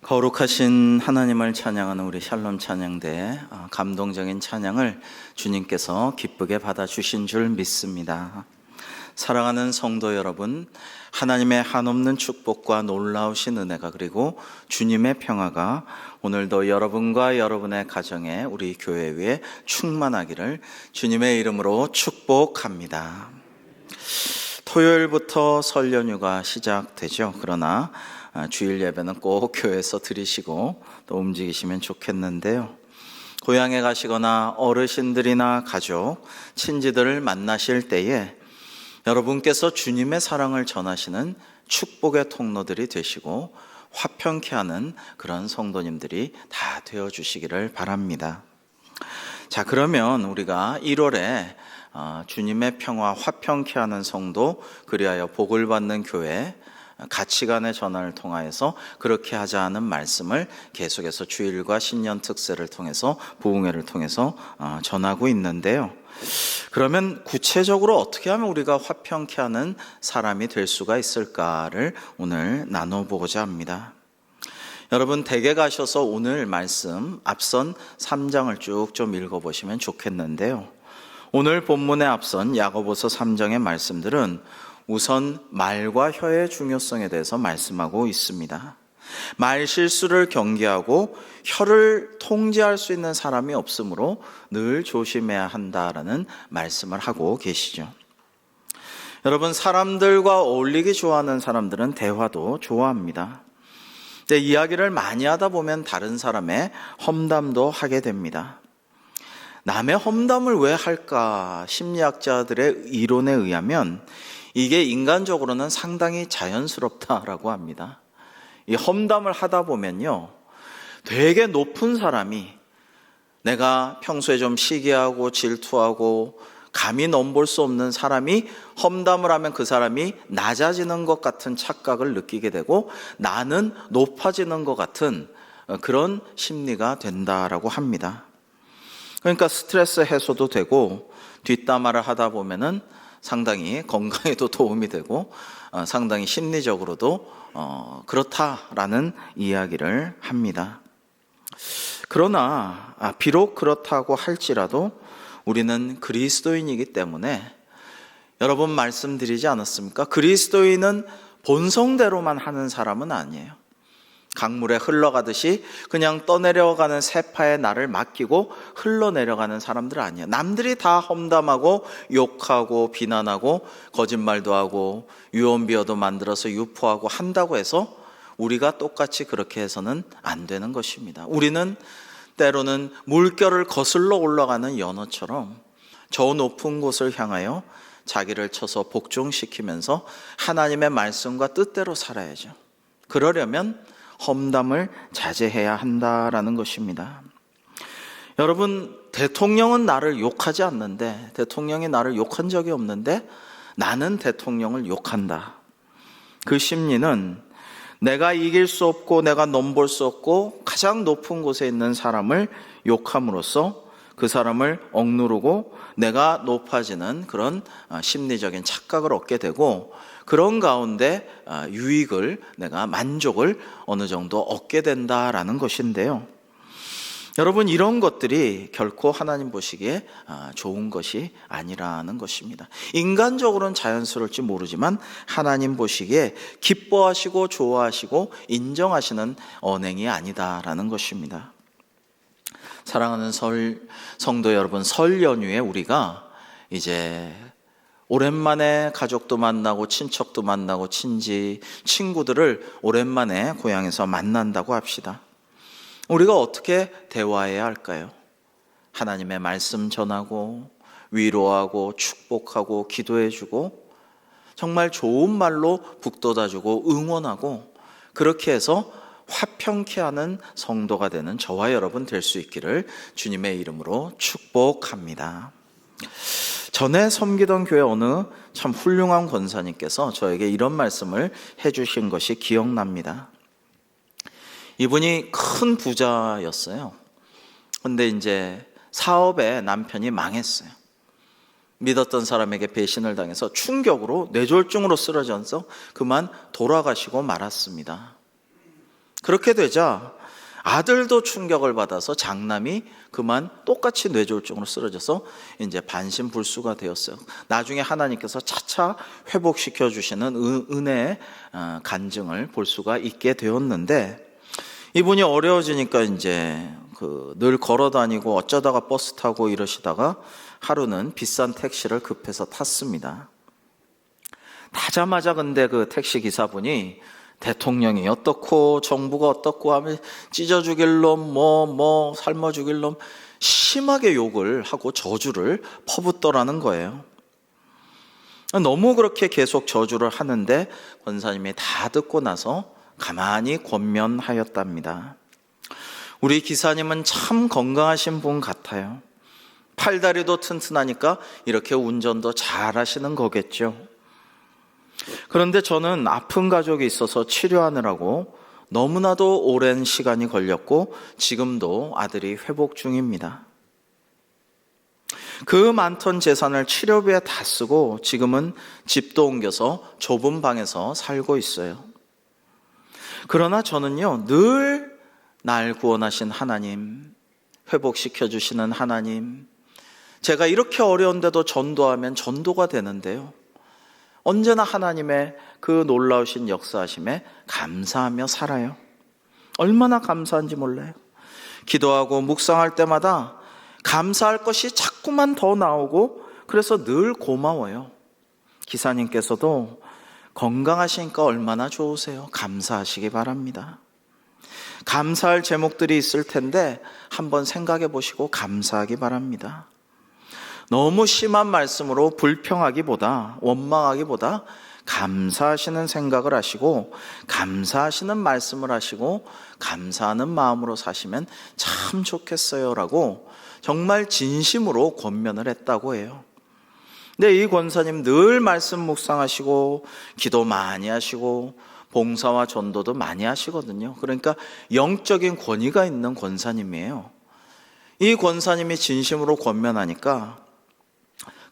거룩하신 하나님을 찬양하는 우리 샬롬 찬양대, 감동적인 찬양을 주님께서 기쁘게 받아주신 줄 믿습니다. 사랑하는 성도 여러분, 하나님의 한없는 축복과 놀라우신 은혜가 그리고 주님의 평화가 오늘도 여러분과 여러분의 가정에 우리 교회 위에 충만하기를 주님의 이름으로 축복합니다. 토요일부터 설 연휴가 시작되죠. 그러나 주일 예배는 꼭 교회에서 드리시고 또 움직이시면 좋겠는데요. 고향에 가시거나 어르신들이나 가족, 친지들을 만나실 때에 여러분께서 주님의 사랑을 전하시는 축복의 통로들이 되시고 화평케 하는 그런 성도님들이 다 되어주시기를 바랍니다. 자, 그러면 우리가 1월에 주님의 평화 화평케 하는 성도, 그리하여 복을 받는 교회, 가치관의 전환을 통하여서 그렇게 하자 하는 말씀을 계속해서 주일과 신년 특세를 통해서, 부흥회를 통해서 전하고 있는데요. 그러면 구체적으로 어떻게 하면 우리가 화평케 하는 사람이 될 수가 있을까를 오늘 나눠보고자 합니다. 여러분 댁에 가셔서 오늘 말씀 앞선 3장을 쭉 좀 읽어보시면 좋겠는데요. 오늘 본문에 앞선 야고보서 3장의 말씀들은 우선 말과 혀의 중요성에 대해서 말씀하고 있습니다. 말 실수를 경계하고 혀를 통제할 수 있는 사람이 없으므로 늘 조심해야 한다라는 말씀을 하고 계시죠. 여러분, 사람들과 어울리기 좋아하는 사람들은 대화도 좋아합니다. 근데 이야기를 많이 하다 보면 다른 사람의 험담도 하게 됩니다. 남의 험담을 왜 할까? 심리학자들의 이론에 의하면 이게 인간적으로는 상당히 자연스럽다라고 합니다. 이 험담을 하다 보면요, 되게 높은 사람이, 내가 평소에 좀 시기하고 질투하고 감히 넘볼 수 없는 사람이 험담을 하면 그 사람이 낮아지는 것 같은 착각을 느끼게 되고 나는 높아지는 것 같은 그런 심리가 된다라고 합니다. 그러니까 스트레스 해소도 되고 뒷담화를 하다 보면은 상당히 건강에도 도움이 되고 상당히 심리적으로도 그렇다라는 이야기를 합니다. 그러나 비록 그렇다고 할지라도 우리는 그리스도인이기 때문에, 여러분 말씀드리지 않았습니까? 그리스도인은 본성대로만 하는 사람은 아니에요. 강물에 흘러가듯이 그냥 떠내려가는 세파에 나를 맡기고 흘러내려가는 사람들 아니에요. 남들이 다 험담하고 욕하고 비난하고 거짓말도 하고 유언비어도 만들어서 유포하고 한다고 해서 우리가 똑같이 그렇게 해서는 안 되는 것입니다. 우리는 때로는 물결을 거슬러 올라가는 연어처럼 저 높은 곳을 향하여 자기를 쳐서 복종시키면서 하나님의 말씀과 뜻대로 살아야죠. 그러려면 험담을 자제해야 한다라는 것입니다. 여러분, 대통령은 나를 욕하지 않는데, 대통령이 나를 욕한 적이 없는데 나는 대통령을 욕한다. 그 심리는 내가 이길 수 없고 내가 넘볼 수 없고 가장 높은 곳에 있는 사람을 욕함으로써 그 사람을 억누르고 내가 높아지는 그런 심리적인 착각을 얻게 되고, 그런 가운데 유익을, 내가 만족을 어느 정도 얻게 된다라는 것인데요. 여러분, 이런 것들이 결코 하나님 보시기에 좋은 것이 아니라는 것입니다. 인간적으로는 자연스러울지 모르지만 하나님 보시기에 기뻐하시고 좋아하시고 인정하시는 언행이 아니다라는 것입니다. 사랑하는 성도 여러분, 설 연휴에 우리가 이제 오랜만에 가족도 만나고 친척도 만나고 친구들을 오랜만에 고향에서 만난다고 합시다. 우리가 어떻게 대화해야 할까요? 하나님의 말씀 전하고 위로하고 축복하고 기도해주고 정말 좋은 말로 북돋아주고 응원하고, 그렇게 해서 화평케 하는 성도가 되는 저와 여러분 될 수 있기를 주님의 이름으로 축복합니다. 전에 섬기던 교회 어느 참 훌륭한 권사님께서 저에게 이런 말씀을 해주신 것이 기억납니다. 이분이 큰 부자였어요. 근데 이제 사업에 남편이 망했어요. 믿었던 사람에게 배신을 당해서 충격으로 뇌졸중으로 쓰러져서 그만 돌아가시고 말았습니다. 그렇게 되자 아들도 충격을 받아서 장남이 그만 똑같이 뇌졸중으로 쓰러져서 이제 반신불수가 되었어요. 나중에 하나님께서 차차 회복시켜 주시는 은혜의 간증을 볼 수가 있게 되었는데, 이분이 어려워지니까 이제 늘 걸어 다니고 어쩌다가 버스 타고 이러시다가 하루는 비싼 택시를 급해서 탔습니다. 타자마자 근데 그 택시 기사분이 대통령이 어떻고 정부가 어떻고 하면 찢어 죽일 놈, 삶아 죽일 놈, 심하게 욕을 하고 저주를 퍼붓더라는 거예요. 너무 그렇게 계속 저주를 하는데 권사님이 다 듣고 나서 가만히 권면하였답니다. 우리 기사님은 참 건강하신 분 같아요. 팔다리도 튼튼하니까 이렇게 운전도 잘 하시는 거겠죠. 그런데 저는 아픈 가족이 있어서 치료하느라고 너무나도 오랜 시간이 걸렸고 지금도 아들이 회복 중입니다. 그 많던 재산을 치료비에 다 쓰고 지금은 집도 옮겨서 좁은 방에서 살고 있어요. 그러나 저는요, 늘 날 구원하신 하나님, 회복시켜 주시는 하나님, 제가 이렇게 어려운데도 전도하면 전도가 되는데요, 언제나 하나님의 그 놀라우신 역사하심에 감사하며 살아요. 얼마나 감사한지 몰라요. 기도하고 묵상할 때마다 감사할 것이 자꾸만 더 나오고 그래서 늘 고마워요. 기사님께서도 건강하시니까 얼마나 좋으세요. 감사하시기 바랍니다. 감사할 제목들이 있을 텐데 한번 생각해 보시고 감사하기 바랍니다. 너무 심한 말씀으로 불평하기보다, 원망하기보다 감사하시는 생각을 하시고 감사하시는 말씀을 하시고 감사하는 마음으로 사시면 참 좋겠어요 라고 정말 진심으로 권면을 했다고 해요. 근데 이 권사님 늘 말씀 묵상하시고 기도 많이 하시고 봉사와 전도도 많이 하시거든요. 그러니까 영적인 권위가 있는 권사님이에요. 이 권사님이 진심으로 권면하니까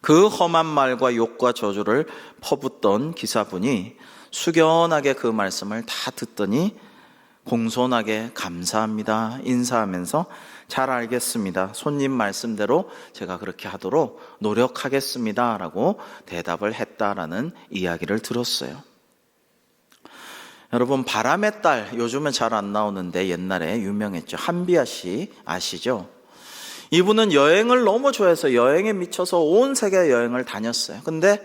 그 험한 말과 욕과 저주를 퍼붓던 기사분이 숙연하게 그 말씀을 다 듣더니 공손하게 감사합니다 인사하면서 잘 알겠습니다, 손님 말씀대로 제가 그렇게 하도록 노력하겠습니다 라고 대답을 했다라는 이야기를 들었어요. 여러분, 바람의 딸, 요즘은 잘 안 나오는데 옛날에 유명했죠. 한비아 씨 아시죠? 이분은 여행을 너무 좋아해서 여행에 미쳐서 온 세계 여행을 다녔어요. 근데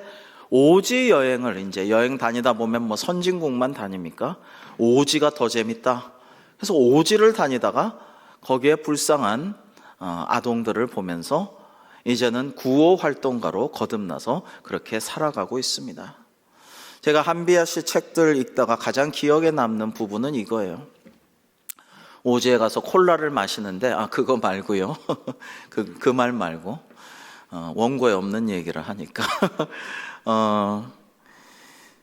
오지 여행을, 이제 여행 다니다 보면 뭐 선진국만 다닙니까? 오지가 더 재밌다. 그래서 오지를 다니다가 거기에 불쌍한 아동들을 보면서 이제는 구호 활동가로 거듭나서 그렇게 살아가고 있습니다. 제가 한비아 씨 책들 읽다가 가장 기억에 남는 부분은 이거예요. 오지에 가서 콜라를 마시는데, 그거 말고요. 그 말 말고, 원고에 없는 얘기를 하니까.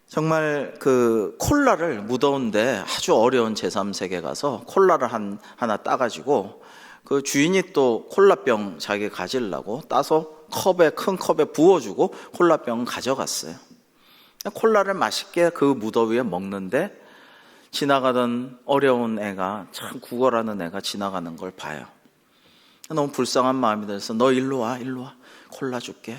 정말 그 콜라를 무더운데 아주 어려운 제3세계 가서 콜라를 하나 따가지고 그 주인이 또 콜라병 자기 가지려고 따서 큰 컵에 부어주고 콜라병 가져갔어요. 콜라를 맛있게 그 무더위에 먹는데 지나가던 어려운 애가, 참 구걸하는 애가 지나가는 걸 봐요. 너무 불쌍한 마음이 들어서 너 일로 와 콜라 줄게.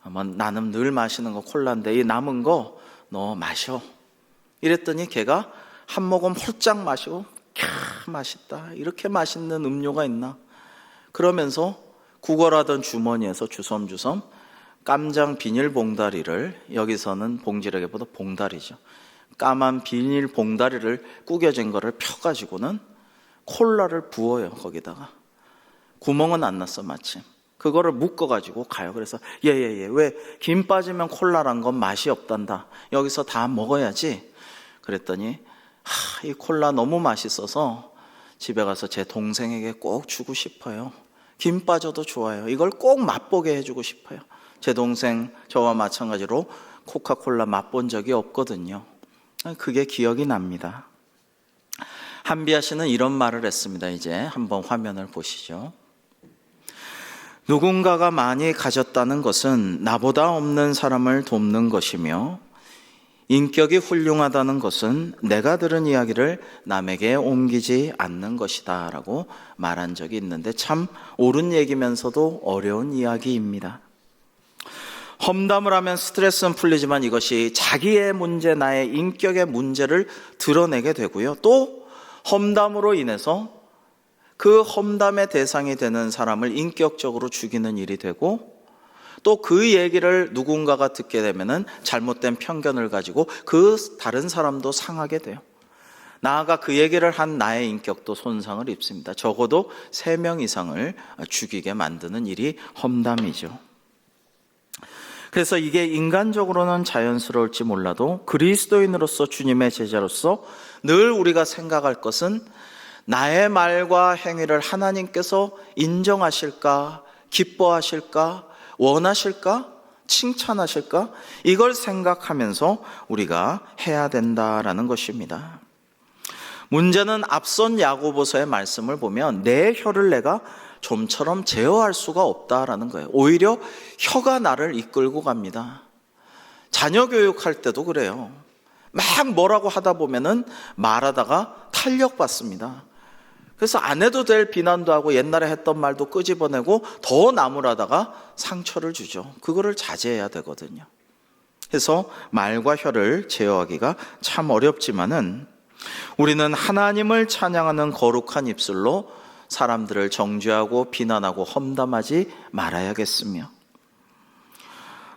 나는 늘 마시는 거 콜라인데 이 남은 거 너 마셔. 이랬더니 걔가 한 모금 홀짝 마시고 맛있다, 이렇게 맛있는 음료가 있나. 그러면서 구걸하던 주머니에서 주섬주섬 깜장 비닐 봉다리를, 여기서는 봉지라기보다 봉다리죠, 까만 비닐 봉다리를 구겨진 거를 펴가지고는 콜라를 부어요. 거기다가 구멍은 안 났어 마침. 그거를 묶어가지고 가요. 그래서 왜 김 빠지면 콜라란 건 맛이 없단다, 여기서 다 먹어야지. 그랬더니 이 콜라 너무 맛있어서 집에 가서 제 동생에게 꼭 주고 싶어요. 김 빠져도 좋아요. 이걸 꼭 맛보게 해주고 싶어요. 제 동생 저와 마찬가지로 코카콜라 맛본 적이 없거든요. 그게 기억이 납니다. 한비아 씨는 이런 말을 했습니다. 이제 한번 화면을 보시죠. 누군가가 많이 가졌다는 것은 나보다 없는 사람을 돕는 것이며 인격이 훌륭하다는 것은 내가 들은 이야기를 남에게 옮기지 않는 것이다 라고 말한 적이 있는데 참 옳은 얘기면서도 어려운 이야기입니다. 험담을 하면 스트레스는 풀리지만 이것이 자기의 문제, 나의 인격의 문제를 드러내게 되고요. 또 험담으로 인해서 그 험담의 대상이 되는 사람을 인격적으로 죽이는 일이 되고 또 그 얘기를 누군가가 듣게 되면은 잘못된 편견을 가지고 그 다른 사람도 상하게 돼요. 나아가 그 얘기를 한 나의 인격도 손상을 입습니다. 적어도 3명 이상을 죽이게 만드는 일이 험담이죠. 그래서 이게 인간적으로는 자연스러울지 몰라도 그리스도인으로서 주님의 제자로서 늘 우리가 생각할 것은 나의 말과 행위를 하나님께서 인정하실까, 기뻐하실까, 원하실까, 칭찬하실까? 이걸 생각하면서 우리가 해야 된다라는 것입니다. 문제는 앞선 야고보서의 말씀을 보면 내 혀를 내가 좀처럼 제어할 수가 없다라는 거예요. 오히려 혀가 나를 이끌고 갑니다. 자녀 교육할 때도 그래요. 막 뭐라고 하다 보면은 말하다가 탄력받습니다. 그래서 안 해도 될 비난도 하고 옛날에 했던 말도 끄집어내고 더 나무라다가 상처를 주죠. 그거를 자제해야 되거든요. 그래서 말과 혀를 제어하기가 참 어렵지만은 우리는 하나님을 찬양하는 거룩한 입술로 사람들을 정죄하고 비난하고 험담하지 말아야겠으며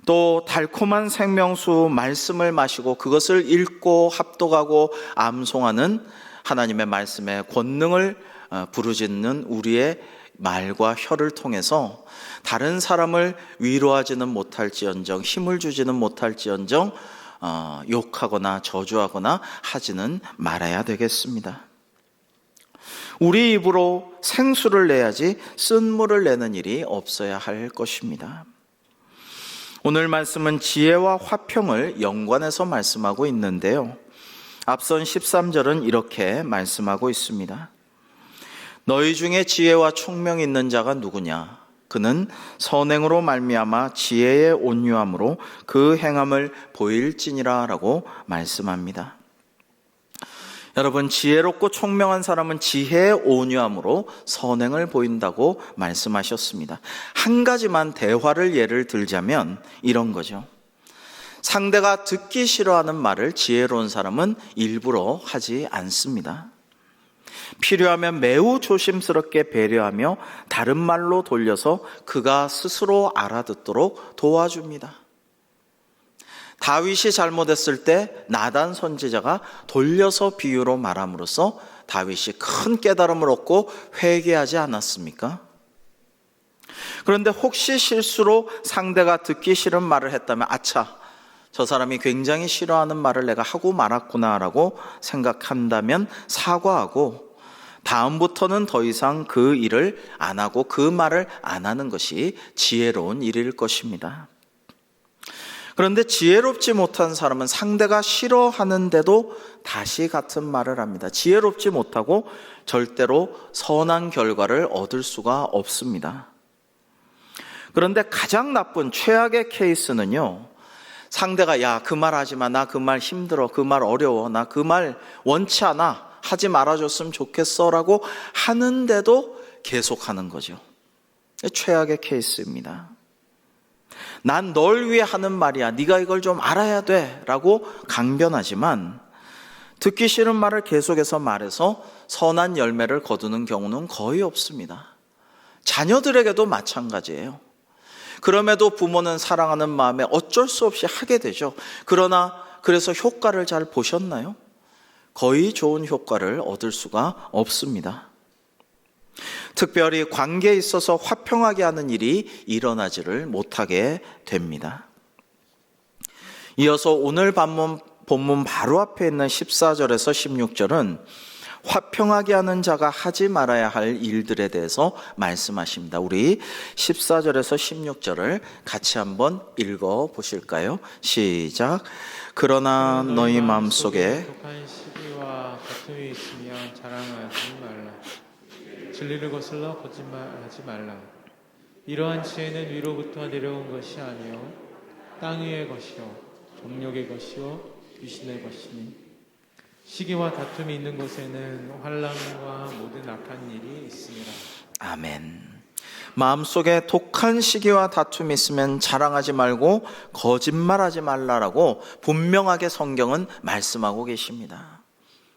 또 달콤한 생명수 말씀을 마시고 그것을 읽고 합독하고 암송하는 하나님의 말씀의 권능을 부르짖는 우리의 말과 혀를 통해서 다른 사람을 위로하지는 못할지언정 힘을 주지는 못할지언정 욕하거나 저주하거나 하지는 말아야 되겠습니다. 우리 입으로 생수를 내야지 쓴물을 내는 일이 없어야 할 것입니다. 오늘 말씀은 지혜와 화평을 연관해서 말씀하고 있는데요. 앞선 13절은 이렇게 말씀하고 있습니다. 너희 중에 지혜와 총명이 있는 자가 누구냐? 그는 선행으로 말미암아 지혜의 온유함으로 그 행함을 보일지니라 라고 말씀합니다. 여러분, 지혜롭고 총명한 사람은 지혜의 온유함으로 선행을 보인다고 말씀하셨습니다. 한 가지만 대화를 예를 들자면 이런 거죠. 상대가 듣기 싫어하는 말을 지혜로운 사람은 일부러 하지 않습니다. 필요하면 매우 조심스럽게 배려하며 다른 말로 돌려서 그가 스스로 알아듣도록 도와줍니다. 다윗이 잘못했을 때 나단 선지자가 돌려서 비유로 말함으로써 다윗이 큰 깨달음을 얻고 회개하지 않았습니까? 그런데 혹시 실수로 상대가 듣기 싫은 말을 했다면 아차, 저 사람이 굉장히 싫어하는 말을 내가 하고 말았구나라고 생각한다면 사과하고 다음부터는 더 이상 그 일을 안 하고 그 말을 안 하는 것이 지혜로운 일일 것입니다. 그런데 지혜롭지 못한 사람은 상대가 싫어하는데도 다시 같은 말을 합니다. 지혜롭지 못하고 절대로 선한 결과를 얻을 수가 없습니다. 그런데 가장 나쁜 최악의 케이스는요, 상대가 야, 그 말 하지 마, 나 그 말 힘들어, 그 말 어려워, 나 그 말 원치 않아, 하지 말아줬으면 좋겠어 라고 하는데도 계속하는 거죠. 최악의 케이스입니다. 난 널 위해 하는 말이야, 네가 이걸 좀 알아야 돼 라고 강변하지만 듣기 싫은 말을 계속해서 말해서 선한 열매를 거두는 경우는 거의 없습니다. 자녀들에게도 마찬가지예요. 그럼에도 부모는 사랑하는 마음에 어쩔 수 없이 하게 되죠. 그러나 그래서 효과를 잘 보셨나요? 거의 좋은 효과를 얻을 수가 없습니다. 특별히 관계에 있어서 화평하게 하는 일이 일어나지를 못하게 됩니다. 이어서 오늘 본문 바로 앞에 있는 14절에서 16절은 화평하게 하는 자가 하지 말아야 할 일들에 대해서 말씀하십니다. 우리 14절에서 16절을 같이 한번 읽어 보실까요? 시작. 그러나 너희 마음속에 독한 시기와 다툼이 있으면 자랑하지 말라. 진리를 거슬러 거짓말하지 말라. 이러한 지혜는 위로부터 내려온 것이 아니요 땅 위의 것이요 정욕의 것이요 유신할 것이니 시기와 다툼이 있는 곳에는 환난과 모든 악한 일이 있습니다. 아멘. 마음속에 독한 시기와 다툼이 있으면 자랑하지 말고 거짓말하지 말라라고 분명하게 성경은 말씀하고 계십니다.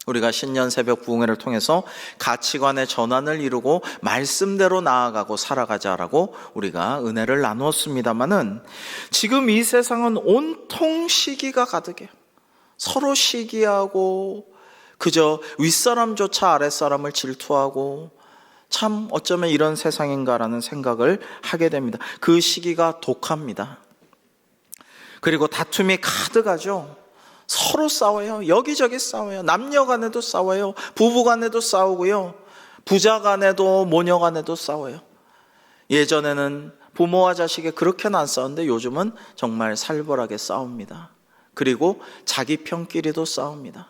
우리가 신년 새벽 부흥회를 통해서 가치관의 전환을 이루고 말씀대로 나아가고 살아가자라고 우리가 은혜를 나누었습니다마는 지금 이 세상은 온통 시기가 가득해요. 서로 시기하고 그저 윗사람조차 아랫사람을 질투하고 참 어쩌면 이런 세상인가라는 생각을 하게 됩니다. 그 시기가 독합니다. 그리고 다툼이 가득하죠. 서로 싸워요. 여기저기 싸워요. 남녀 간에도 싸워요. 부부 간에도 싸우고요. 부자 간에도 모녀 간에도 싸워요. 예전에는 부모와 자식이 그렇게는 안 싸웠는데 요즘은 정말 살벌하게 싸웁니다. 그리고 자기 편끼리도 싸웁니다.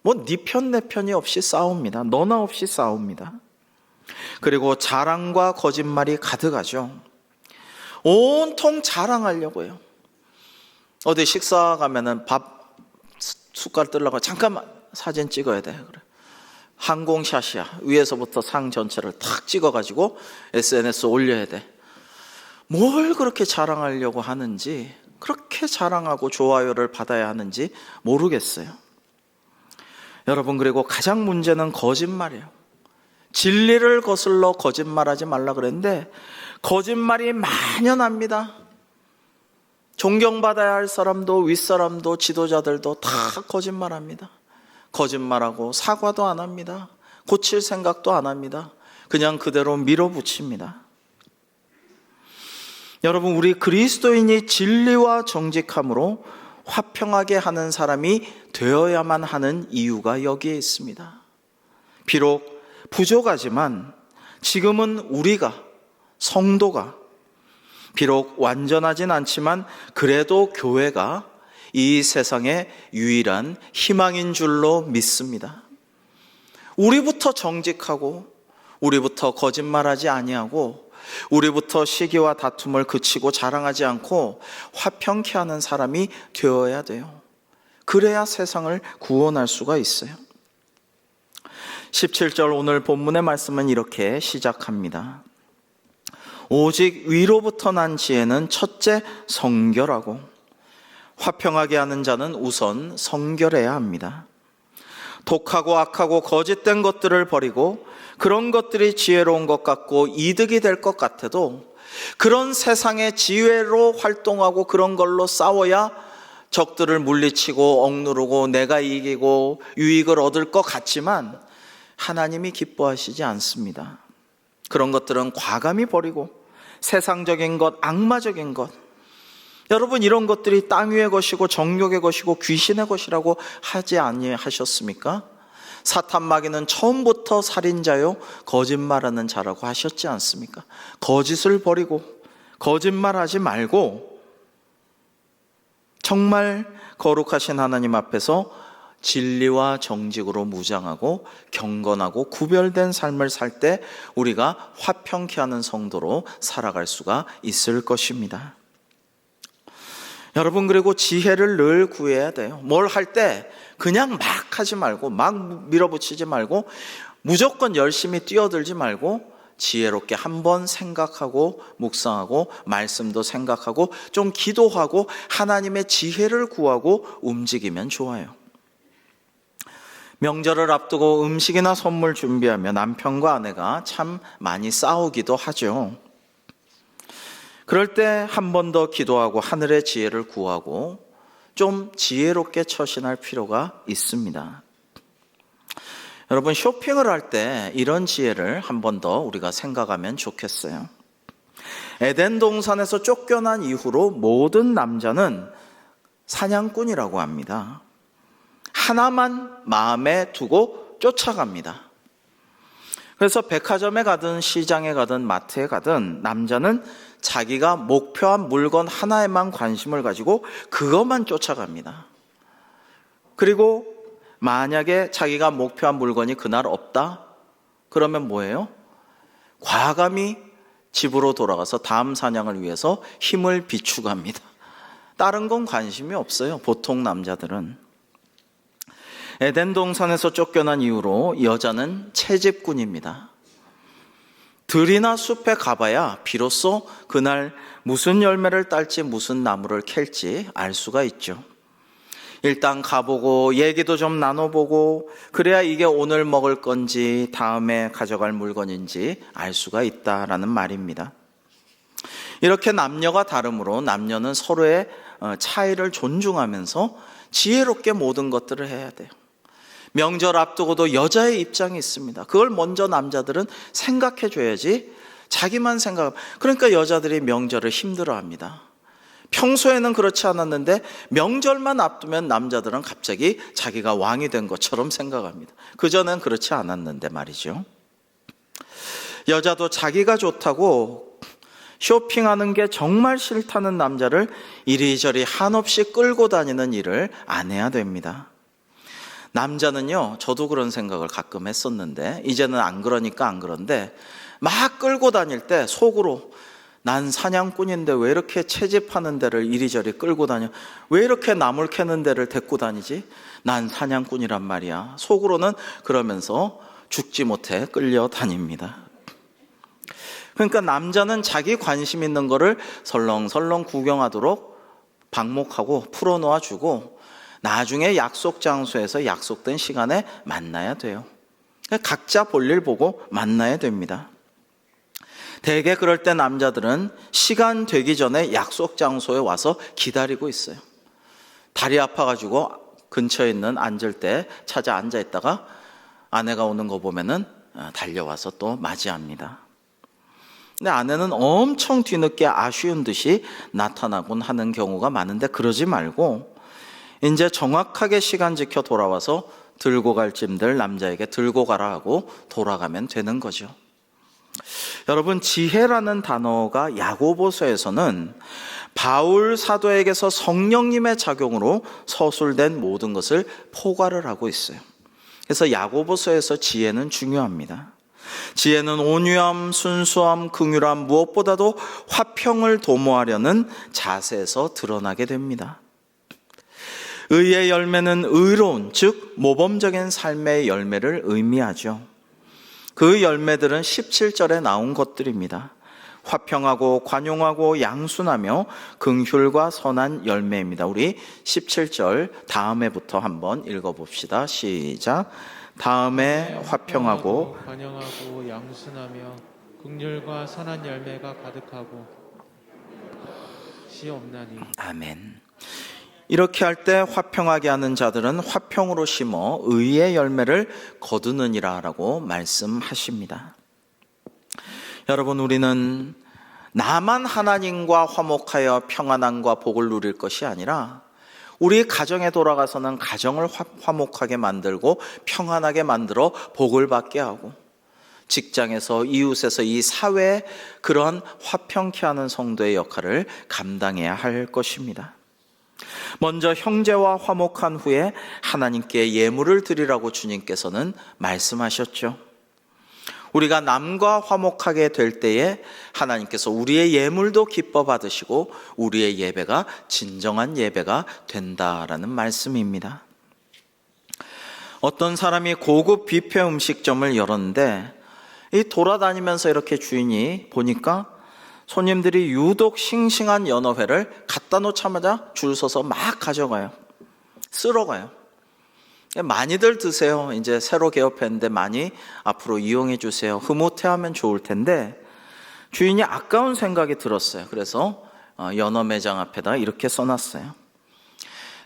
뭐 네 편 내 편이 없이 싸웁니다. 너나 없이 싸웁니다. 그리고 자랑과 거짓말이 가득하죠. 온통 자랑하려고 해요. 어디 식사 가면은 밥 숟갈 뜨려고 잠깐만 사진 찍어야 돼. 그래. 항공샷이야. 위에서부터 상 전체를 탁 찍어가지고 SNS 올려야 돼. 뭘 그렇게 자랑하려고 하는지, 그렇게 자랑하고 좋아요를 받아야 하는지 모르겠어요. 여러분, 그리고 가장 문제는 거짓말이에요. 진리를 거슬러 거짓말하지 말라 그랬는데 거짓말이 만연합니다. 존경받아야 할 사람도 윗사람도 지도자들도 다 거짓말합니다. 거짓말하고 사과도 안 합니다. 고칠 생각도 안 합니다. 그냥 그대로 밀어붙입니다. 여러분, 우리 그리스도인이 진리와 정직함으로 화평하게 하는 사람이 되어야만 하는 이유가 여기에 있습니다. 비록 부족하지만 지금은 우리가, 성도가, 비록 완전하진 않지만 그래도 교회가 이 세상의 유일한 희망인 줄로 믿습니다. 우리부터 정직하고 우리부터 거짓말하지 아니하고 우리부터 시기와 다툼을 그치고 자랑하지 않고 화평케 하는 사람이 되어야 돼요. 그래야 세상을 구원할 수가 있어요. 17절 오늘 본문의 말씀은 이렇게 시작합니다. 오직 위로부터 난 지혜는 첫째 성결하고 화평하게 하는 자는 우선 성결해야 합니다. 독하고 악하고 거짓된 것들을 버리고 그런 것들이 지혜로운 것 같고 이득이 될 것 같아도 그런 세상의 지혜로 활동하고 그런 걸로 싸워야 적들을 물리치고 억누르고 내가 이기고 유익을 얻을 것 같지만 하나님이 기뻐하시지 않습니다. 그런 것들은 과감히 버리고 세상적인 것, 악마적인 것, 여러분 이런 것들이 땅 위의 것이고 정욕의 것이고 귀신의 것이라고 하지 아니하셨습니까? 사탄 마귀는 처음부터 살인자요 거짓말하는 자라고 하셨지 않습니까? 거짓을 버리고 거짓말하지 말고 정말 거룩하신 하나님 앞에서 진리와 정직으로 무장하고 경건하고 구별된 삶을 살 때 우리가 화평케 하는 성도로 살아갈 수가 있을 것입니다. 여러분, 그리고 지혜를 늘 구해야 돼요. 뭘 할 때 그냥 막 하지 말고 막 밀어붙이지 말고 무조건 열심히 뛰어들지 말고 지혜롭게 한번 생각하고 묵상하고 말씀도 생각하고 좀 기도하고 하나님의 지혜를 구하고 움직이면 좋아요. 명절을 앞두고 음식이나 선물 준비하며 남편과 아내가 참 많이 싸우기도 하죠. 그럴 때 한 번 더 기도하고 하늘의 지혜를 구하고 좀 지혜롭게 처신할 필요가 있습니다. 여러분, 쇼핑을 할 때 이런 지혜를 한 번 더 우리가 생각하면 좋겠어요. 에덴 동산에서 쫓겨난 이후로 모든 남자는 사냥꾼이라고 합니다. 하나만 마음에 두고 쫓아갑니다. 그래서 백화점에 가든 시장에 가든 마트에 가든 남자는 자기가 목표한 물건 하나에만 관심을 가지고 그것만 쫓아갑니다. 그리고 만약에 자기가 목표한 물건이 그날 없다? 그러면 뭐예요? 과감히 집으로 돌아가서 다음 사냥을 위해서 힘을 비축합니다. 다른 건 관심이 없어요. 보통 남자들은. 에덴 동산에서 쫓겨난 이후로 여자는 채집꾼입니다. 들이나 숲에 가봐야 비로소 그날 무슨 열매를 딸지 무슨 나무를 캘지 알 수가 있죠. 일단 가보고 얘기도 좀 나눠보고 그래야 이게 오늘 먹을 건지 다음에 가져갈 물건인지 알 수가 있다라는 말입니다. 이렇게 남녀가 다르므로 남녀는 서로의 차이를 존중하면서 지혜롭게 모든 것들을 해야 돼요. 명절 앞두고도 여자의 입장이 있습니다. 그걸 먼저 남자들은 생각해 줘야지 자기만 생각. 그러니까 여자들이 명절을 힘들어합니다. 평소에는 그렇지 않았는데 명절만 앞두면 남자들은 갑자기 자기가 왕이 된 것처럼 생각합니다. 그전엔 그렇지 않았는데 말이죠. 여자도 자기가 좋다고 쇼핑하는 게 정말 싫다는 남자를 이리저리 한없이 끌고 다니는 일을 안 해야 됩니다. 남자는요, 저도 그런 생각을 가끔 했었는데 이제는 안 그러니까 안 그런데 막 끌고 다닐 때 속으로 난 사냥꾼인데 왜 이렇게 채집하는 데를 이리저리 끌고 다녀? 왜 이렇게 나물 캐는 데를 데리고 다니지? 난 사냥꾼이란 말이야. 속으로는 그러면서 죽지 못해 끌려다닙니다. 그러니까 남자는 자기 관심 있는 거를 설렁설렁 구경하도록 방목하고 풀어놓아주고 나중에 약속 장소에서 약속된 시간에 만나야 돼요. 각자 볼일 보고 만나야 됩니다. 대개 그럴 때 남자들은 시간 되기 전에 약속 장소에 와서 기다리고 있어요. 다리 아파가지고 근처에 있는 앉을 때 찾아 앉아 있다가 아내가 오는 거 보면은 달려와서 또 맞이합니다. 근데 아내는 엄청 뒤늦게 아쉬운 듯이 나타나곤 하는 경우가 많은데 그러지 말고 이제 정확하게 시간 지켜 돌아와서 들고 갈 짐들 남자에게 들고 가라 하고 돌아가면 되는 거죠. 여러분, 지혜라는 단어가 야고보서에서는 바울 사도에게서 성령님의 작용으로 서술된 모든 것을 포괄을 하고 있어요. 그래서 야고보서에서 지혜는 중요합니다. 지혜는 온유함, 순수함, 긍휼함, 무엇보다도 화평을 도모하려는 자세에서 드러나게 됩니다. 의의 열매는 의로운, 즉 모범적인 삶의 열매를 의미하죠. 그 열매들은 17절에 나온 것들입니다. 화평하고 관용하고 양순하며 긍휼과 선한 열매입니다. 우리 17절 다음에부터 한번 읽어봅시다. 시작. 다음에 화평하고 관용하고 양순하며 긍휼과 선한 열매가 가득하고 시없나니. 아멘. 이렇게 할 때 화평하게 하는 자들은 화평으로 심어 의의 열매를 거두느니라 라고 말씀하십니다. 여러분, 우리는 나만 하나님과 화목하여 평안함과 복을 누릴 것이 아니라 우리 가정에 돌아가서는 가정을 화목하게 만들고 평안하게 만들어 복을 받게 하고 직장에서 이웃에서 이 사회에 그런 화평케 하는 성도의 역할을 감당해야 할 것입니다. 먼저 형제와 화목한 후에 하나님께 예물을 드리라고 주님께서는 말씀하셨죠. 우리가 남과 화목하게 될 때에 하나님께서 우리의 예물도 기뻐 받으시고 우리의 예배가 진정한 예배가 된다라는 말씀입니다. 어떤 사람이 고급 뷔페 음식점을 열었는데 이 돌아다니면서 이렇게 주인이 보니까 손님들이 유독 싱싱한 연어회를 갖다 놓자마자 줄 서서 막 가져가요. 쓸어가요. 많이들 드세요. 이제 새로 개업했는데 많이 앞으로 이용해 주세요. 흐뭇해하면 좋을 텐데 주인이 아까운 생각이 들었어요. 그래서 연어 매장 앞에다 이렇게 써놨어요.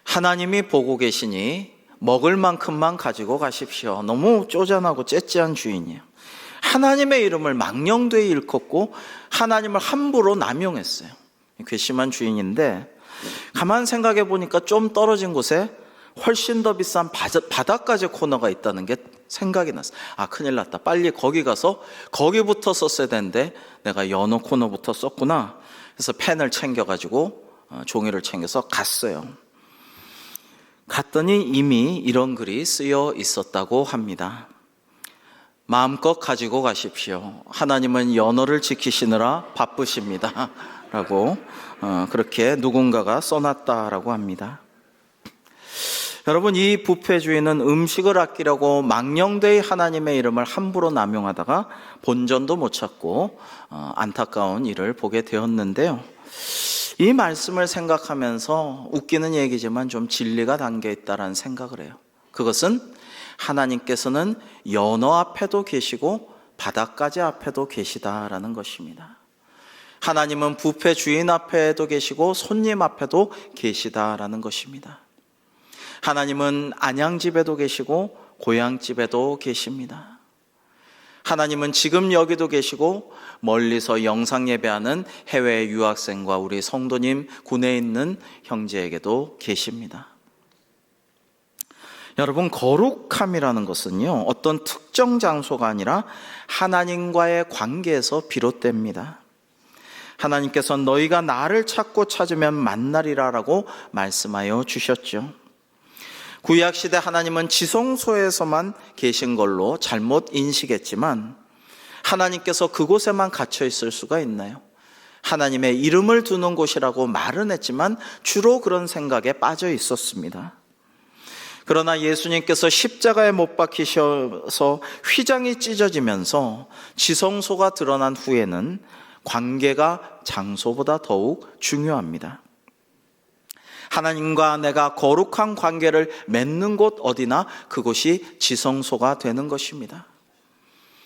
하나님이 보고 계시니 먹을 만큼만 가지고 가십시오. 너무 쪼잔하고 째째한 주인이에요. 하나님의 이름을 망령되이 일컫고 하나님을 함부로 남용했어요. 괘씸한 주인인데 가만 생각해 보니까 좀 떨어진 곳에 훨씬 더 비싼 바닷가재 코너가 있다는 게 생각이 났어요. 아, 큰일 났다. 빨리 거기 가서 거기부터 썼어야 되는데 내가 연어 코너부터 썼구나. 그래서 펜을 챙겨가지고 종이를 챙겨서 갔어요. 갔더니 이미 이런 글이 쓰여 있었다고 합니다. 마음껏 가지고 가십시오. 하나님은 연어를 지키시느라 바쁘십니다. 라고 그렇게 누군가가 써놨다라고 합니다. 여러분, 이 부패주의는 음식을 아끼려고 망령되이 하나님의 이름을 함부로 남용하다가 본전도 못 찾고 안타까운 일을 보게 되었는데요. 이 말씀을 생각하면서 웃기는 얘기지만 좀 진리가 담겨 있다는 생각을 해요. 그것은 하나님께서는 연어 앞에도 계시고 바닷가지 앞에도 계시다라는 것입니다. 하나님은 뷔페 주인 앞에도 계시고 손님 앞에도 계시다라는 것입니다. 하나님은 안양집에도 계시고 고향집에도 계십니다. 하나님은 지금 여기도 계시고 멀리서 영상 예배하는 해외 유학생과 우리 성도님, 군에 있는 형제에게도 계십니다. 여러분, 거룩함이라는 것은요, 어떤 특정 장소가 아니라 하나님과의 관계에서 비롯됩니다. 하나님께서 너희가 나를 찾고 찾으면 만나리라라고 말씀하여 주셨죠. 구약시대 하나님은 지성소에서만 계신 걸로 잘못 인식했지만 하나님께서 그곳에만 갇혀 있을 수가 있나요? 하나님의 이름을 두는 곳이라고 말은 했지만 주로 그런 생각에 빠져 있었습니다. 그러나 예수님께서 십자가에 못 박히셔서 휘장이 찢어지면서 지성소가 드러난 후에는 관계가 장소보다 더욱 중요합니다. 하나님과 내가 거룩한 관계를 맺는 곳 어디나 그곳이 지성소가 되는 것입니다.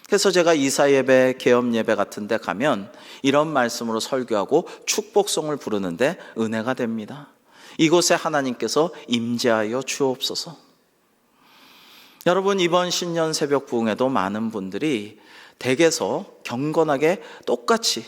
그래서 제가 이사예배, 계엄예배 같은 데 가면 이런 말씀으로 설교하고 축복송을 부르는데 은혜가 됩니다. 이곳에 하나님께서 임재하여 주옵소서. 여러분, 이번 신년 새벽 부흥에도 많은 분들이 댁에서 경건하게 똑같이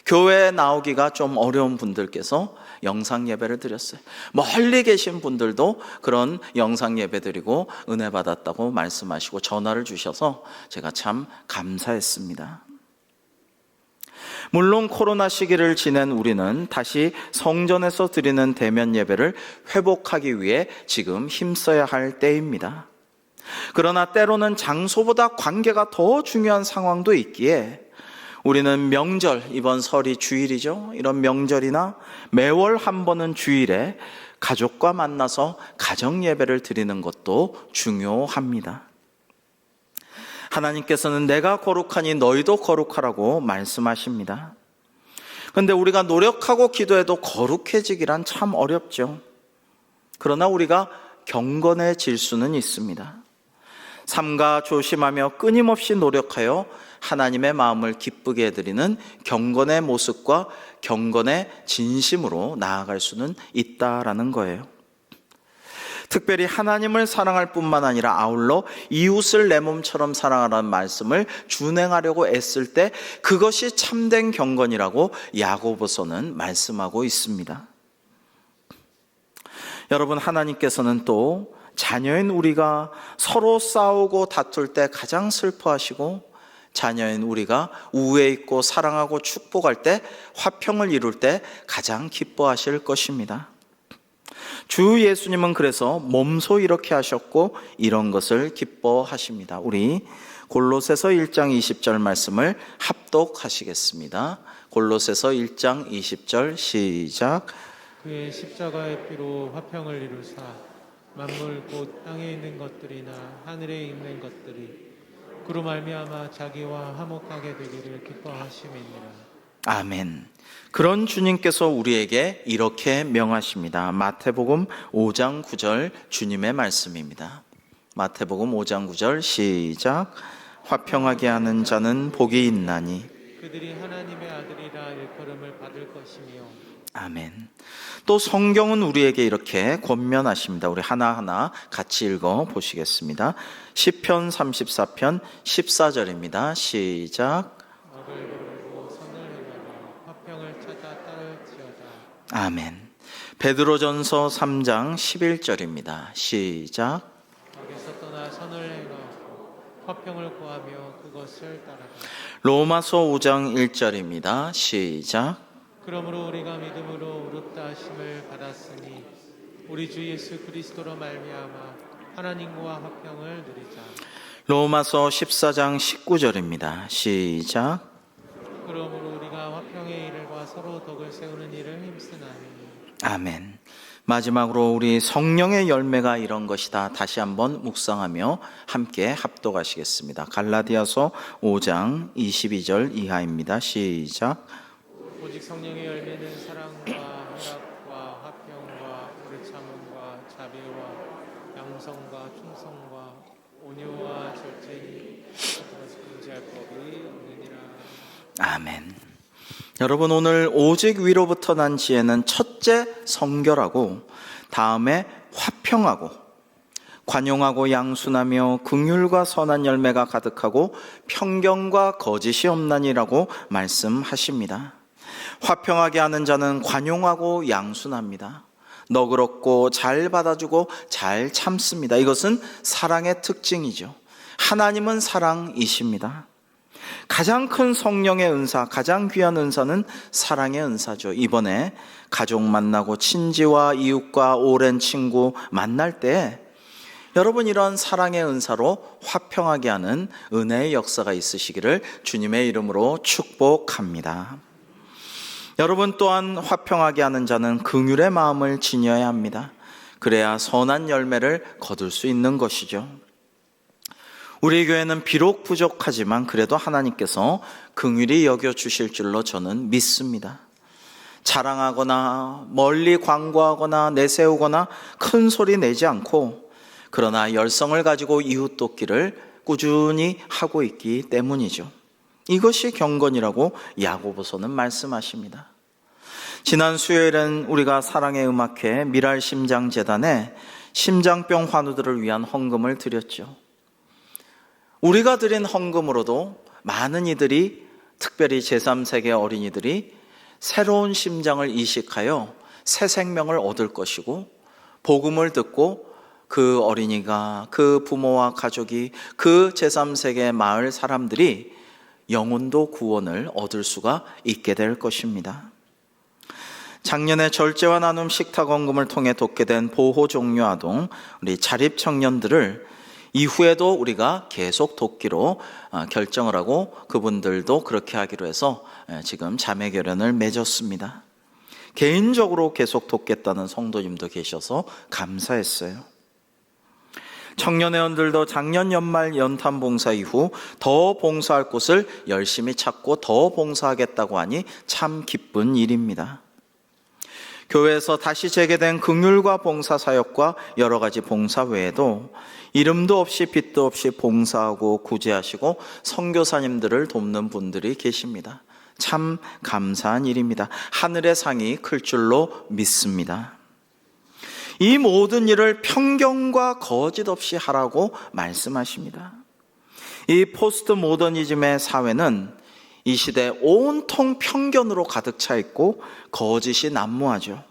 교회에 나오기가 좀 어려운 분들께서 영상 예배를 드렸어요. 멀리 계신 분들도 그런 영상 예배 드리고 은혜 받았다고 말씀하시고 전화를 주셔서 제가 참 감사했습니다. 물론 코로나 시기를 지낸 우리는 다시 성전에서 드리는 대면 예배를 회복하기 위해 지금 힘써야 할 때입니다. 그러나 때로는 장소보다 관계가 더 중요한 상황도 있기에 우리는 명절, 이번 설이 주일이죠. 이런 명절이나 매월 한 번은 주일에 가족과 만나서 가정 예배를 드리는 것도 중요합니다. 하나님께서는 내가 거룩하니 너희도 거룩하라고 말씀하십니다. 그런데 우리가 노력하고 기도해도 거룩해지기란 참 어렵죠. 그러나 우리가 경건해질 수는 있습니다. 삼가 조심하며 끊임없이 노력하여 하나님의 마음을 기쁘게 해드리는 경건의 모습과 경건의 진심으로 나아갈 수는 있다라는 거예요. 특별히 하나님을 사랑할 뿐만 아니라 아울러 이웃을 내 몸처럼 사랑하라는 말씀을 준행하려고 애쓸 때 그것이 참된 경건이라고 야고보서는 말씀하고 있습니다. 여러분, 하나님께서는 또 자녀인 우리가 서로 싸우고 다툴 때 가장 슬퍼하시고 자녀인 우리가 우애 있고 사랑하고 축복할 때 화평을 이룰 때 가장 기뻐하실 것입니다. 주 예수님은 그래서 몸소 이렇게 하셨고 이런 것을 기뻐하십니다. 우리 골로새서 1장 20절 말씀을 합독하시겠습니다. 골로새서 1장 20절 시작. 그의 십자가의 피로 화평을 이루사 만물 곧 땅에 있는 것들이나 하늘에 있는 것들이 그로 말미암아 자기와 화목하게 되기를 기뻐하심이니라. 아멘. 그런 주님께서 우리에게 이렇게 명하십니다. 마태복음 5장 9절 주님의 말씀입니다. 마태복음 5장 9절 시작. 화평하게 하는 자는 복이 있나니 그들이 하나님의 아들이라 일컬음을 받을 것이며. 아멘. 또 성경은 우리에게 이렇게 권면하십니다. 우리 하나하나 같이 읽어 보시겠습니다. 시편 34편 14절입니다. 시작. 악을 버리고 선을 행하며 화평을 찾아 따를지어다. 아멘. 베드로전서 3장 11절입니다. 시작. 악에서 떠나 선을 행하고 화평을 구하며 그것을 따르라. 로마서 5장 1절입니다. 시작. 그러므로 우리가 믿음으로 의롭다 하심을 받았으니 우리 주 예수 그리스도로 말미암아 하나님과 화평을 누리자. 로마서 14장 19절입니다. 시작. 그러므로 우리가 화평의 일을 과 서로 덕을 세우는 일을 힘쓰나니. 아멘. 마지막으로 우리 성령의 열매가 이런 것이다. 다시 한번 묵상하며 함께 합독하시겠습니다. 갈라디아서 5장 22절 이하입니다. 시작. 오직 성령의 열매는 사랑과 희락과 화평과 오르참음과 자비와 양성과 충성과 온유와 절제니 그것을 금지할 법이 없느니라. 아멘. 여러분, 오늘 오직 위로부터 난 지혜는 첫째 성결하고, 다음에 화평하고, 관용하고 양순하며 긍휼과 선한 열매가 가득하고 편견과 거짓이 없나니라고 말씀하십니다. 화평하게 하는 자는 관용하고 양순합니다. 너그럽고 잘 받아주고 잘 참습니다. 이것은 사랑의 특징이죠. 하나님은 사랑이십니다. 가장 큰 성령의 은사, 가장 귀한 은사는 사랑의 은사죠. 이번에 가족 만나고 친지와 이웃과 오랜 친구 만날 때 여러분, 이런 사랑의 은사로 화평하게 하는 은혜의 역사가 있으시기를 주님의 이름으로 축복합니다. 여러분, 또한 화평하게 하는 자는 긍휼의 마음을 지녀야 합니다. 그래야 선한 열매를 거둘 수 있는 것이죠. 우리 교회는 비록 부족하지만 그래도 하나님께서 긍휼히 여겨주실 줄로 저는 믿습니다. 자랑하거나 멀리 광고하거나 내세우거나 큰 소리 내지 않고, 그러나 열성을 가지고 이웃 돕기를 꾸준히 하고 있기 때문이죠. 이것이 경건이라고 야고보서는 말씀하십니다. 지난 수요일은 우리가 사랑의 음악회 미랄심장재단에 심장병 환우들을 위한 헌금을 드렸죠. 우리가 드린 헌금으로도 많은 이들이, 특별히 제3세계 어린이들이 새로운 심장을 이식하여 새 생명을 얻을 것이고, 복음을 듣고 그 어린이가, 그 부모와 가족이, 그 제3세계 마을 사람들이 영혼도 구원을 얻을 수가 있게 될 것입니다. 작년에 절제와 나눔 식탁 헌금을 통해 돕게 된 보호 종료 아동, 우리 자립 청년들을 이후에도 우리가 계속 돕기로 결정을 하고, 그분들도 그렇게 하기로 해서 지금 자매 결연을 맺었습니다. 개인적으로 계속 돕겠다는 성도님도 계셔서 감사했어요. 청년회원들도 작년 연말 연탄 봉사 이후 더 봉사할 곳을 열심히 찾고 더 봉사하겠다고 하니 참 기쁜 일입니다. 교회에서 다시 재개된 긍휼과 봉사 사역과 여러 가지 봉사 외에도 이름도 없이 빛도 없이 봉사하고 구제하시고 선교사님들을 돕는 분들이 계십니다. 참 감사한 일입니다. 하늘의 상이 클 줄로 믿습니다. 이 모든 일을 편견과 거짓 없이 하라고 말씀하십니다. 이 포스트 모더니즘의 사회는 이 시대 온통 편견으로 가득 차 있고 거짓이 난무하죠.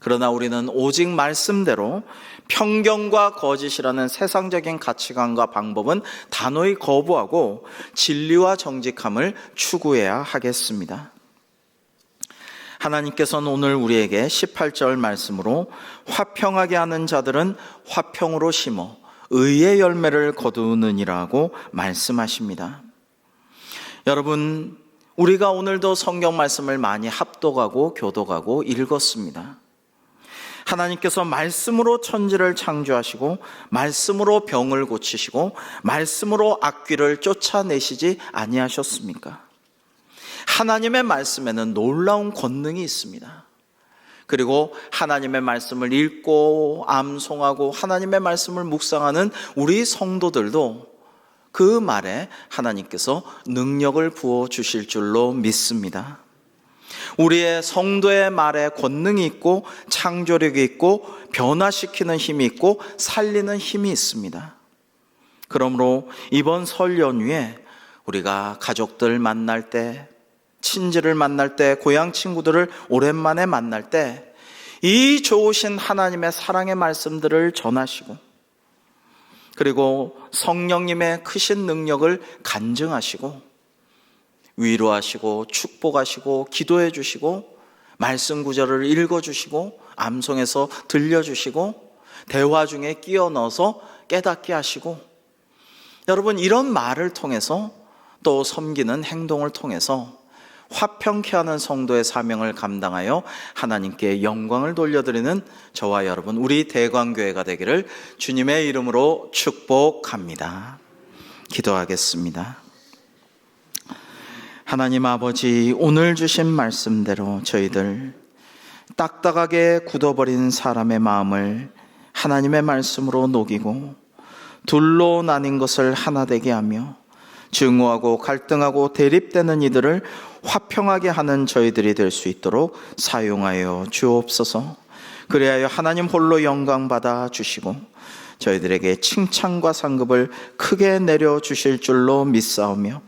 그러나 우리는 오직 말씀대로 편견과 거짓이라는 세상적인 가치관과 방법은 단호히 거부하고 진리와 정직함을 추구해야 하겠습니다. 하나님께서는 오늘 우리에게 18절 말씀으로 화평하게 하는 자들은 화평으로 심어 의의 열매를 거두느니라고 말씀하십니다. 여러분, 우리가 오늘도 성경 말씀을 많이 합독하고 교독하고 읽었습니다. 하나님께서 말씀으로 천지를 창조하시고 말씀으로 병을 고치시고 말씀으로 악귀를 쫓아내시지 아니하셨습니까? 하나님의 말씀에는 놀라운 권능이 있습니다. 그리고 하나님의 말씀을 읽고 암송하고 하나님의 말씀을 묵상하는 우리 성도들도 그 말에 하나님께서 능력을 부어주실 줄로 믿습니다. 우리의 성도의 말에 권능이 있고 창조력이 있고 변화시키는 힘이 있고 살리는 힘이 있습니다. 그러므로 이번 설 연휴에 우리가 가족들 만날 때, 친지를 만날 때, 고향 친구들을 오랜만에 만날 때 이 좋으신 하나님의 사랑의 말씀들을 전하시고, 그리고 성령님의 크신 능력을 간증하시고 위로하시고 축복하시고 기도해 주시고 말씀 구절을 읽어주시고 암송해서 들려주시고 대화 중에 끼워 넣어서 깨닫게 하시고, 여러분, 이런 말을 통해서 또 섬기는 행동을 통해서 화평케 하는 성도의 사명을 감당하여 하나님께 영광을 돌려드리는 저와 여러분, 우리 대광교회가 되기를 주님의 이름으로 축복합니다. 기도하겠습니다. 하나님 아버지, 오늘 주신 말씀대로 저희들 딱딱하게 굳어버린 사람의 마음을 하나님의 말씀으로 녹이고 둘로 나뉜 것을 하나 되게 하며 증오하고 갈등하고 대립되는 이들을 화평하게 하는 저희들이 될 수 있도록 사용하여 주옵소서. 그리하여 하나님 홀로 영광 받아 주시고 저희들에게 칭찬과 상급을 크게 내려주실 줄로 믿사오며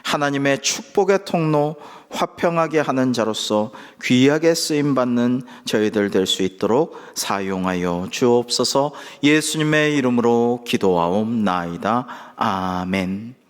하나님의 축복의 통로, 화평하게 하는 자로서 귀하게 쓰임받는 저희들 될 수 있도록 사용하여 주옵소서. 예수님의 이름으로 기도하옵나이다. 아멘.